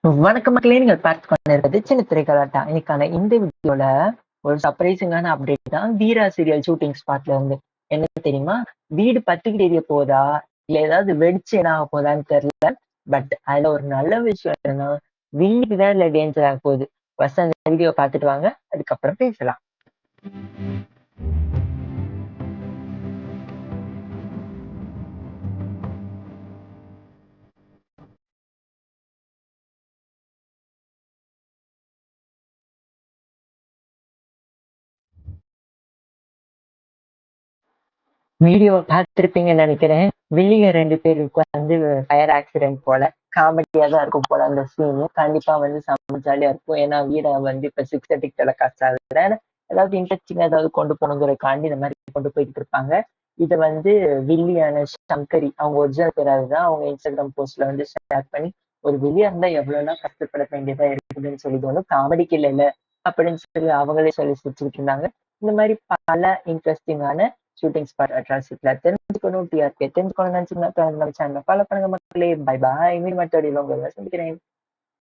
வணக்கம் மக்களே, நீங்கள் பார்த்து கொண்டிருப்பது சின்ன திரைக்கலாட்டா. இன்னைக்கான இந்த வீடியோல ஒரு சர்ப்ரைசிங்கான அப்டேட் தான் வீரா சீரியல் ஷூட்டிங் ஸ்பாட்ல இருந்து. என்ன தெரியுமா? வீடு பத்திக்கிட்டு எரிய போதா, இல்ல ஏதாவது வெடிச்சு என்ன ஆக போதான்னு தெரியல. பட் அதுல ஒரு நல்ல விஷயம் என்னன்னா, வீட்டுக்கு தான் இதுல டேஞ்சர் ஆக போகுது. ஃபர்ஸ்ட் அந்த வீடியோ பார்த்துட்டு வாங்க, அதுக்கப்புறம் பேசலாம். வீடியோ பார்த்திருப்பீங்கன்னு நினைக்கிறேன். வெளிய 2 பேருக்கு வந்து ஃபயர் ஆக்சிடென்ட் போல. காமெடியா தான் இருக்கும் போல அந்த சீனு. கண்டிப்பா வந்து செம்ம ஜாலியா இருக்கும். ஏன்னா வீர வந்து இப்ப 6:30க்கு டெலிகாஸ்ட் ஆகுதுல. ஏதாவது இன்ட்ரெஸ்டிங்கா ஏதாவது கொண்டு போகணுங்கிறதுக்காண்டி இந்த மாதிரி கொண்டு போய்க்கிட்டு இருப்பாங்க. இத வந்து வில்லியான சங்கரி, அவங்க ஒரிஜினல் பேர் அதுதான். அவங்க இன்ஸ்டாகிராம் போஸ்ட்ல வந்து ஷேர் பண்ணி, ஒரு வில்லியா இருந்தா எவ்வளவுலாம் கஷ்டப்பட வேண்டியதா இருக்குதுன்னு சொல்லி ஒண்ணும் காமெடிக்கு இல்லைல்ல அப்படின்னு சொல்லி அவங்களே சொல்லி சிரிச்சுக்கிட்டு இருந்தாங்க. இந்த மாதிரி பல இன்ட்ரெஸ்டிங்கான ஷூட்டிங் ஸ்பாட் அட்ராசிட்டில தெரிஞ்சுக்கணும், டிஆர்பி தெரிஞ்சுக்கணும்னு நினைச்சீங்கன்னா நம்ம சேனலை ஃபாலோ பண்ணுங்க மக்களே. Bye bye. மீண்டும் அடுத்த வீடியோல உங்களை சந்திக்கிறேன்.